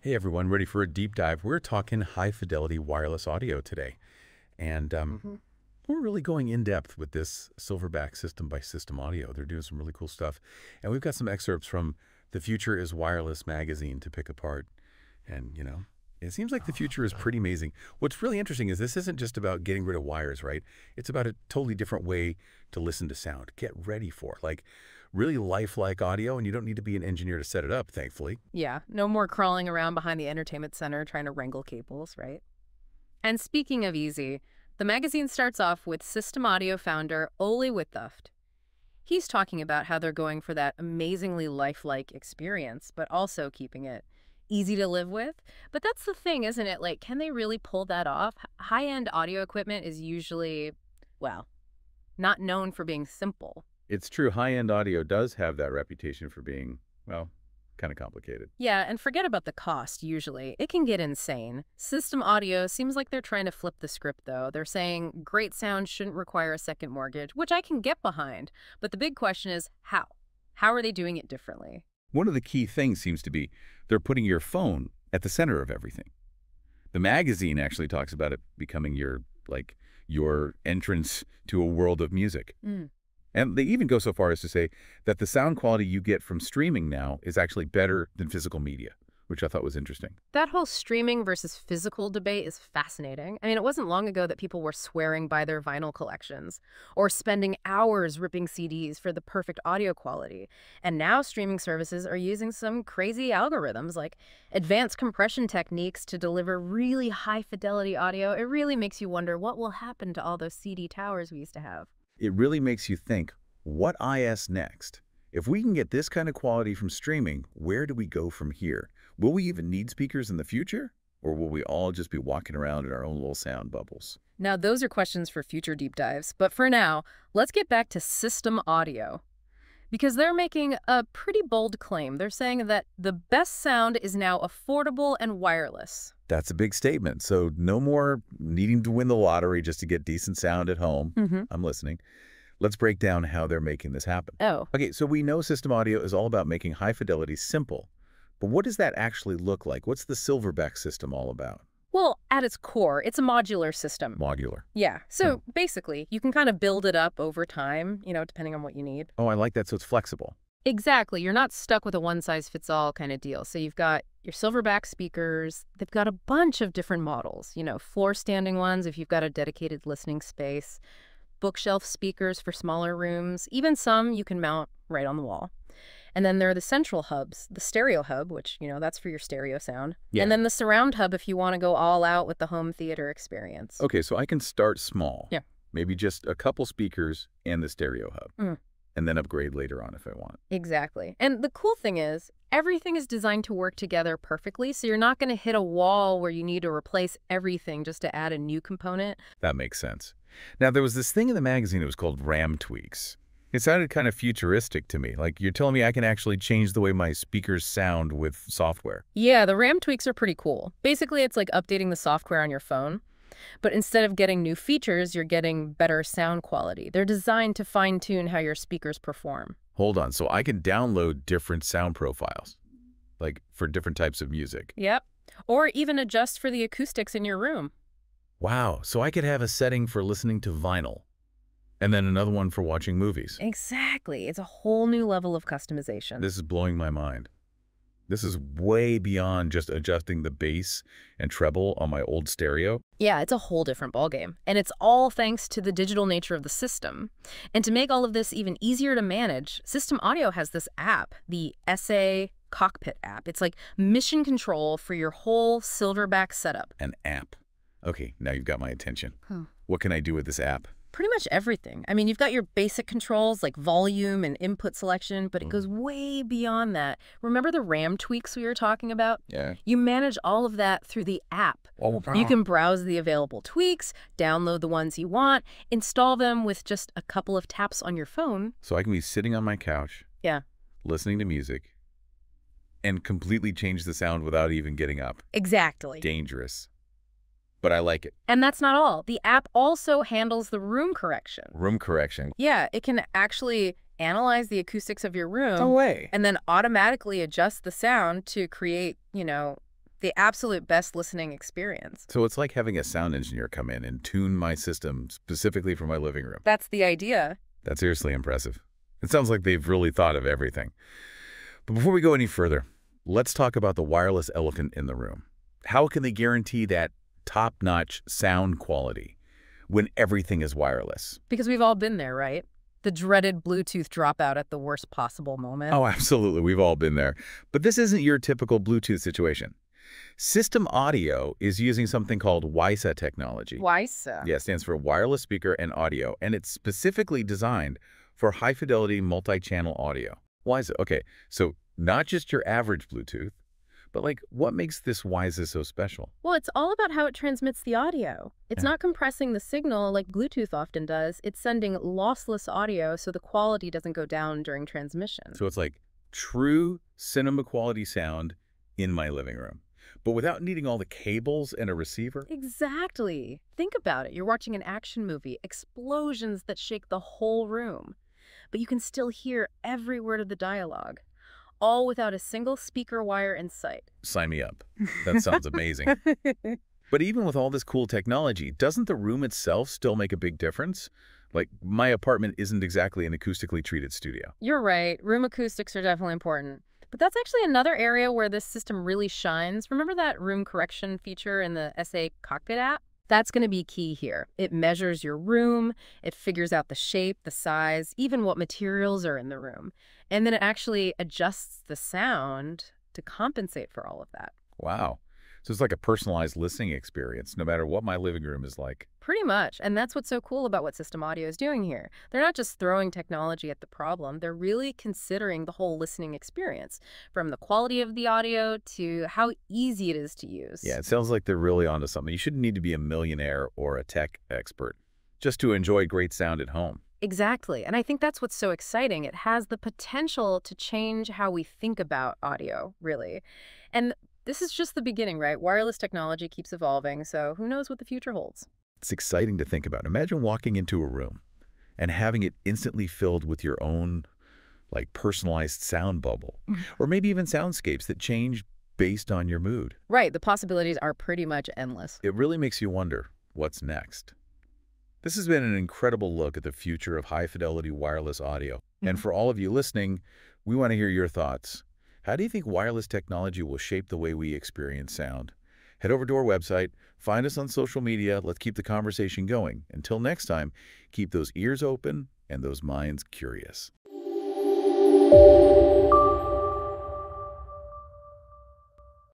Hey everyone, ready for a deep dive? We're talking high-fidelity wireless audio today. And we're really going in-depth with this Silverback system by System Audio. They're doing some really cool stuff. And we've got some excerpts from The Future is Wireless magazine to pick apart. And, it seems like the future is pretty amazing. What's really interesting is this isn't just about getting rid of wires, right? It's about a totally different way to listen to sound. Get ready for, like, really lifelike audio, and you don't need to be an engineer to set it up, thankfully. Yeah, no more crawling around behind the entertainment center trying to wrangle cables, right? And speaking of easy, the magazine starts off with System Audio founder Ole Withoft. He's talking about how they're going for that amazingly lifelike experience, but also keeping it easy to live with. But that's the thing, isn't it? Like, can they really pull that off? High-end audio equipment is usually, well, not known for being simple. It's true. High-end audio does have that reputation for being, well, kind of complicated. Yeah, and forget about the cost, usually. It can get insane. System Audio seems like they're trying to flip the script, though. They're saying great sound shouldn't require a second mortgage, which I can get behind. But the big question is how? How are they doing it differently? One of the key things seems to be they're putting your phone at the center of everything. The magazine actually talks about it becoming your entrance to a world of music. And they even go so far as to say that the sound quality you get from streaming now is actually better than physical media, which I thought was interesting. That whole streaming versus physical debate is fascinating. I mean, it wasn't long ago that people were swearing by their vinyl collections or spending hours ripping CDs for the perfect audio quality. And now streaming services are using some crazy algorithms like advanced compression techniques to deliver really high-fidelity audio. It really makes you wonder what will happen to all those CD towers we used to have. It really makes you think, what IS next? If we can get this kind of quality from streaming, where do we go from here? Will we even need speakers in the future? Or will we all just be walking around in our own little sound bubbles? Now, those are questions for future deep dives. But for now, let's get back to System Audio. Because they're making a pretty bold claim. They're saying that the best sound is now affordable and wireless. That's a big statement. So no more needing to win the lottery just to get decent sound at home. I'm listening. Let's break down how they're making this happen. Okay, so we know System Audio is all about making high fidelity simple. But what does that actually look like? What's the Silverback system all about? Well, at its core, it's a modular system. Modular. Yeah. So basically, you can kind of build it up over time, depending on what you need. Oh, I like that. So it's flexible. Exactly. You're not stuck with a one-size-fits-all kind of deal. So you've got your Silverback speakers. They've got a bunch of different models, floor-standing ones if you've got a dedicated listening space, bookshelf speakers for smaller rooms, even some you can mount right on the wall. And then there are the central hubs, the stereo hub, which, that's for your stereo sound. Yeah. And then the surround hub if you want to go all out with the home theater experience. Okay, so I can start small. Yeah. Maybe just a couple speakers and the stereo hub. And then upgrade later on if I want. Exactly. And the cool thing is, everything is designed to work together perfectly, so you're not going to hit a wall where you need to replace everything just to add a new component. That makes sense. Now, there was this thing in the magazine that was called RAM tweaks. It sounded kind of futuristic to me. Like, you're telling me I can actually change the way my speakers sound with software. Yeah, the RAM tweaks are pretty cool. Basically, it's like updating the software on your phone. But instead of getting new features, you're getting better sound quality. They're designed to fine-tune how your speakers perform. Hold on. So I can download different sound profiles, like for different types of music. Yep. Or even adjust for the acoustics in your room. Wow. So I could have a setting for listening to vinyl and then another one for watching movies. Exactly. It's a whole new level of customization. This is blowing my mind. This is way beyond just adjusting the bass and treble on my old stereo. Yeah, it's a whole different ballgame. And it's all thanks to the digital nature of the system. And to make all of this even easier to manage, System Audio has this app, the SA Cockpit app. It's like mission control for your whole Silverback setup. An app. Okay, now you've got my attention. What can I do with this app? Pretty much everything. I mean, you've got your basic controls like volume and input selection, but it goes way beyond that. Remember the RAM tweaks we were talking about? Yeah. You manage all of that through the app. You can browse the available tweaks, download the ones you want, install them with just a couple of taps on your phone. So I can be sitting on my couch, listening to music, and completely change the sound without even getting up. Exactly. Dangerous. But I like it. And that's not all. The app also handles the room correction. Room correction? Yeah, it can actually analyze the acoustics of your room. No way. And then automatically adjust the sound to create, the the absolute best listening experience. So it's like having a sound engineer come in and tune my system specifically for my living room. That's the idea. That's seriously impressive. It sounds like they've really thought of everything. But before we go any further, let's talk about the wireless elephant in the room. How can they guarantee that top-notch sound quality when everything is wireless? Because we've all been there, right? The dreaded Bluetooth dropout at the worst possible moment. Oh, absolutely. We've all been there. But this isn't your typical Bluetooth situation. System Audio is using something called WiSA technology. WiSA? Yeah, it stands for Wireless Speaker and Audio, and it's specifically designed for high-fidelity multi-channel audio. WiSA, okay, so not just your average Bluetooth, but like what makes this WiSA so special? Well, it's all about how it transmits the audio. It's not compressing the signal like Bluetooth often does. It's sending lossless audio so the quality doesn't go down during transmission. So it's like true cinema quality sound in my living room, but without needing all the cables and a receiver? Exactly. Think about it. You're watching an action movie, explosions that shake the whole room, but you can still hear every word of the dialogue, all without a single speaker wire in sight. Sign me up. That sounds amazing. But even with all this cool technology, doesn't the room itself still make a big difference? Like, my apartment isn't exactly an acoustically treated studio. You're right. Room acoustics are definitely important. But that's actually another area where this system really shines. Remember that room correction feature in the SA Cockpit app? That's going to be key here. It measures your room, it figures out the shape, the size, even what materials are in the room. And then it actually adjusts the sound to compensate for all of that. Wow. So it's like a personalized listening experience, no matter what my living room is like. Pretty much. And that's what's so cool about what System Audio is doing here. They're not just throwing technology at the problem. They're really considering the whole listening experience, from the quality of the audio to how easy it is to use. Yeah, it sounds like they're really onto something. You shouldn't need to be a millionaire or a tech expert just to enjoy great sound at home. Exactly. And I think that's what's so exciting. It has the potential to change how we think about audio, really. And this is just the beginning, right? Wireless technology keeps evolving, so who knows what the future holds. It's exciting to think about. Imagine walking into a room and having it instantly filled with your own, like, personalized sound bubble, or maybe even soundscapes that change based on your mood. Right. The possibilities are pretty much endless. It really makes you wonder, what's next? This has been an incredible look at the future of high-fidelity wireless audio. And for all of you listening, we want to hear your thoughts. How do you think wireless technology will shape the way we experience sound? Head over to our website, find us on social media, let's keep the conversation going. Until next time, keep those ears open and those minds curious.